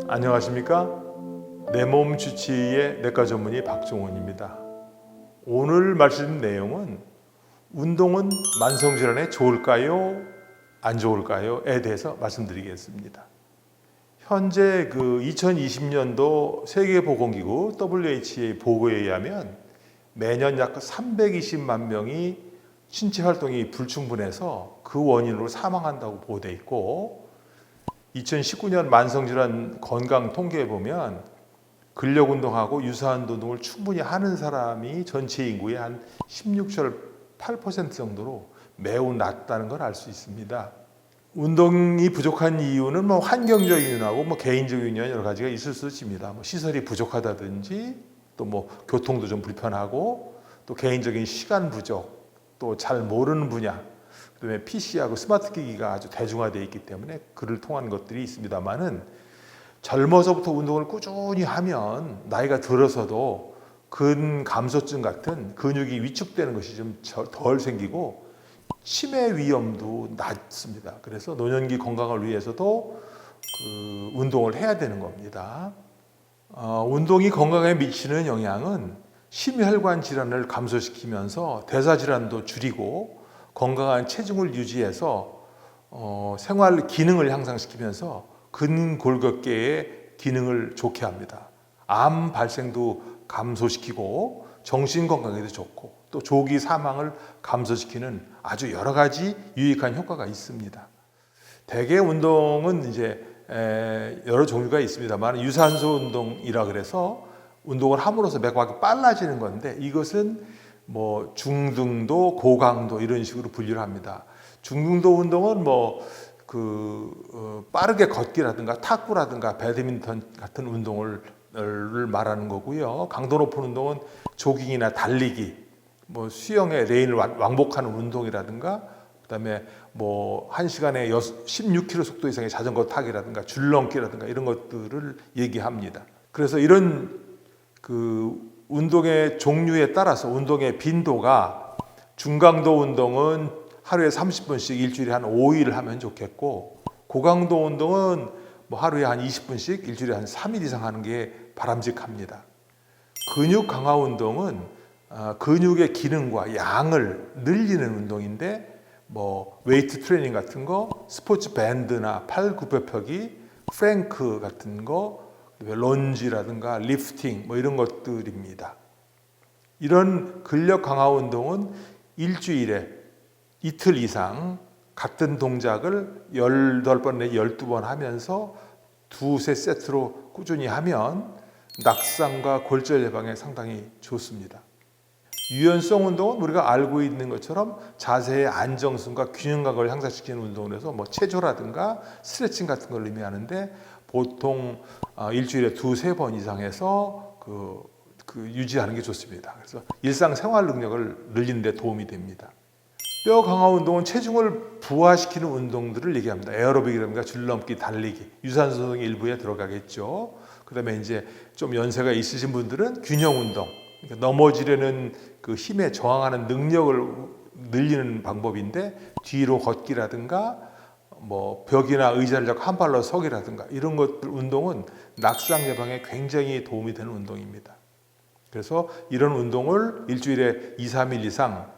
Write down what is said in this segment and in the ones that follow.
안녕하십니까? 내 몸 주치의의 내과 전문의 박종원입니다. 오늘 말씀 내용은 운동은 만성질환에 좋을까요? 안 좋을까요?에 대해서 말씀드리겠습니다. 현재 2020년도 세계보건기구 WHA 보고에 의하면 매년 약 320만 명이 신체 활동이 불충분해서 그 원인으로 사망한다고 보고돼 있고, 2019년 만성질환 건강 통계에 보면 근력 운동하고 유사한 운동을 충분히 하는 사람이 전체 인구의 한 16.8% 정도로 매우 낮다는 걸 알 수 있습니다. 운동이 부족한 이유는 환경적인 이유하고 개인적인 이유 여러 가지가 있을 수 있습니다. 시설이 부족하다든지 또 교통도 좀 불편하고 또 개인적인 시간 부족, 또 잘 모르는 분야, 그다음에 PC하고 스마트 기기가 아주 대중화되어 있기 때문에 그를 통한 것들이 있습니다만은, 젊어서부터 운동을 꾸준히 하면 나이가 들어서도 근감소증 같은 근육이 위축되는 것이 좀 덜 생기고 치매 위험도 낮습니다. 그래서 노년기 건강을 위해서도 운동을 해야 되는 겁니다. 운동이 건강에 미치는 영향은 심혈관 질환을 감소시키면서 대사 질환도 줄이고 건강한 체중을 유지해서 생활 기능을 향상시키면서 근골격계의 기능을 좋게 합니다. 암 발생도 감소시키고 정신 건강에도 좋고 또 조기 사망을 감소시키는 아주 여러 가지 유익한 효과가 있습니다. 대개 운동은 이제 여러 종류가 있습니다만, 유산소 운동이라 그래서 운동을 함으로써 맥박이 빨라지는 건데, 이것은 중등도, 고강도 이런 식으로 분류를 합니다. 중등도 운동은 빠르게 걷기라든가 탁구라든가 배드민턴 같은 운동을 말하는 거고요. 강도 높은 운동은 조깅이나 달리기, 수영의 레인을 왕복하는 운동이라든가, 그다음에 1시간에 16km 속도 이상의 자전거 타기라든가 줄넘기라든가 이런 것들을 얘기합니다. 그래서 이런 운동의 종류에 따라서 운동의 빈도가, 중강도 운동은 하루에 30분씩 일주일에 한 5일 하면 좋겠고, 고강도 운동은 하루에 한 20분씩 일주일에 한 3일 이상 하는 게 바람직합니다. 근육 강화 운동은 근육의 기능과 양을 늘리는 운동인데, 웨이트 트레이닝 같은 거, 스포츠 밴드나 팔 굽혀펴기, 프랭크 같은 거, 런지라든가 리프팅 이런 것들입니다. 이런 근력 강화 운동은 일주일에 이틀 이상 같은 동작을 18번 내지 12번 하면서 두세 세트로 꾸준히 하면 낙상과 골절 예방에 상당히 좋습니다. 유연성 운동은 우리가 알고 있는 것처럼 자세의 안정성과 균형감을 향상시키는 운동으로서 체조라든가 스트레칭 같은 걸 의미하는데, 보통 일주일에 두세 번 이상 해서 유지하는 게 좋습니다. 그래서 일상생활 능력을 늘리는 데 도움이 됩니다. 뼈 강화 운동은 체중을 부하시키는 운동들을 얘기합니다. 에어로빅이라든가 줄넘기, 달리기, 유산소 운동이 일부에 들어가겠죠. 그다음에 이제 좀 연세가 있으신 분들은 균형 운동, 그러니까 넘어지려는 힘에 저항하는 능력을 늘리는 방법인데, 뒤로 걷기라든가 벽이나 의자를 잡고 한 발로 서기라든가 이런 것들 운동은 낙상 예방에 굉장히 도움이 되는 운동입니다. 그래서 이런 운동을 일주일에 2, 3일 이상,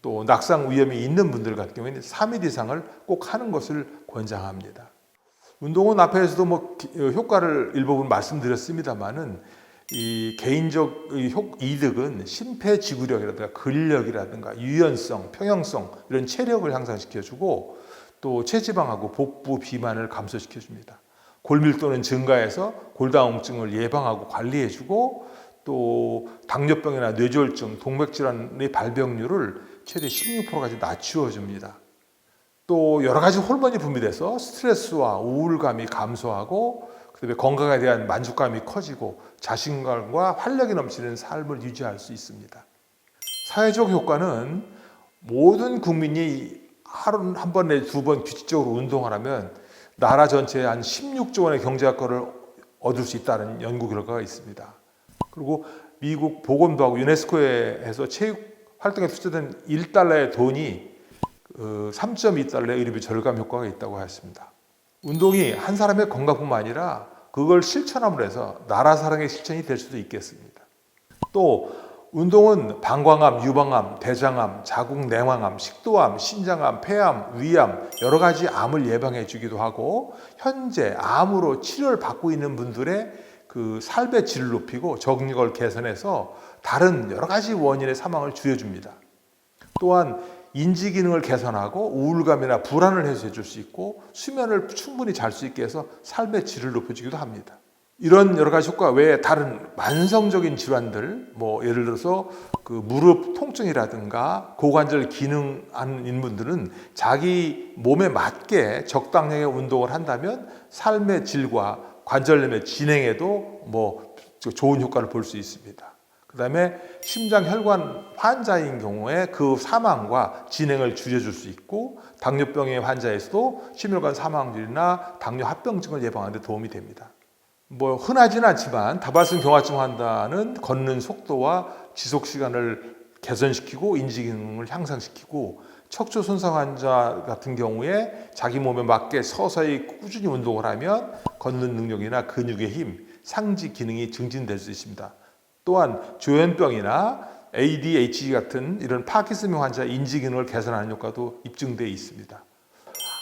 또 낙상 위험이 있는 분들 같은 경우에는 3일 이상을 꼭 하는 것을 권장합니다. 운동은 앞에서도 효과를 일부분 말씀드렸습니다만은, 이 개인적 이득은 심폐지구력이라든가 근력이라든가 유연성, 평형성 이런 체력을 향상시켜주고, 또 체지방하고 복부 비만을 감소시켜줍니다. 골밀도는 증가해서 골다공증을 예방하고 관리해주고, 또 당뇨병이나 뇌졸중, 동맥질환의 발병률을 최대 16%까지 낮추어줍니다. 또 여러 가지 호르몬이 분비돼서 스트레스와 우울감이 감소하고, 그다음에 건강에 대한 만족감이 커지고 자신감과 활력이 넘치는 삶을 유지할 수 있습니다. 사회적 효과는 모든 국민이 하루 한 번 내지 두 번 규칙적으로 운동을 하면 나라 전체에 한 16조 원의 경제 효과를 얻을 수 있다는 연구 결과가 있습니다. 그리고 미국 보건부하고 유네스코에서 체육 활동에 투자된 1달러의 돈이 3.2달러의 의료비 절감 효과가 있다고 하였습니다. 운동이 한 사람의 건강뿐만 아니라 그걸 실천함으로 해서 나라 사랑의 실천이 될 수도 있겠습니다. 또 운동은 방광암, 유방암, 대장암, 자궁 내왕암, 식도암, 신장암, 폐암, 위암 여러 가지 암을 예방해 주기도 하고 현재 암으로 치료를 받고 있는 분들의 그 삶의 질을 높이고 적응력을 개선해서 다른 여러 가지 원인의 사망을 줄여줍니다. 또한 인지 기능을 개선하고 우울감이나 불안을 해소해 줄 수 있고 수면을 충분히 잘 수 있게 해서 삶의 질을 높여주기도 합니다. 이런 여러 가지 효과 외에 다른 만성적인 질환들, 뭐 예를 들어서 그 무릎 통증이라든가 고관절 기능하는 분들은 자기 몸에 맞게 적당량의 운동을 한다면 삶의 질과 관절염의 진행에도 뭐 좋은 효과를 볼 수 있습니다. 그 다음에 심장 혈관 환자인 경우에 그 사망과 진행을 줄여줄 수 있고 당뇨병의 환자에서도 심혈관 사망률이나 당뇨 합병증을 예방하는 데 도움이 됩니다. 뭐 흔하진 않지만 다발성 경화증 환자는 걷는 속도와 지속 시간을 개선시키고 인지 기능을 향상시키고 척추 손상 환자 같은 경우에 자기 몸에 맞게 서서히 꾸준히 운동을 하면 걷는 능력이나 근육의 힘, 상지 기능이 증진될 수 있습니다. 또한 조현병이나 ADHD 같은 이런 파킨슨병 환자의 인지 기능을 개선하는 효과도 입증되어 있습니다.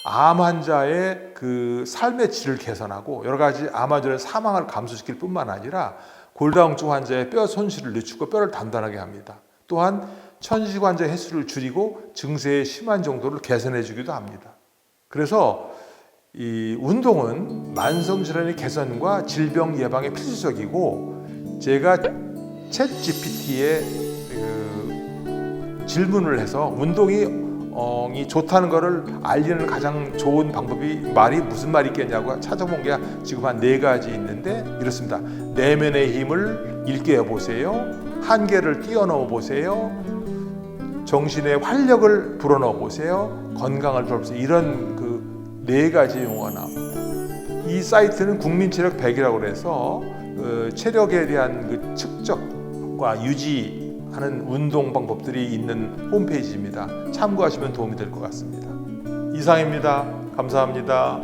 암 환자의 그 삶의 질을 개선하고 여러 가지 암 환자의 사망을 감소시킬 뿐만 아니라 골다공증 환자의 뼈 손실을 늦추고 뼈를 단단하게 합니다. 또한 천식 환자 횟수를 줄이고 증세의 심한 정도를 개선해 주기도 합니다. 그래서 이 운동은 만성 질환의 개선과 질병 예방에 필수적이고 제가 챗 GPT에 질문을 해서 운동이 좋다는 것을 알리는 가장 좋은 방법이 말이 무슨 말이 있겠냐고 찾아본 게 지금 한 4가지 있는데 이렇습니다. 내면의 힘을 일깨워 보세요. 한계를 뛰어넘어 보세요. 정신의 활력을 불어넣어 보세요. 건강을 돌보세요. 이런 그 4가지 용어가 나옵니다. 이 사이트는 국민체력 100이라고 해서 체력에 대한 그 측정과 유지하는 운동 방법들이 있는 홈페이지입니다. 참고하시면 도움이 될 것 같습니다. 이상입니다. 감사합니다.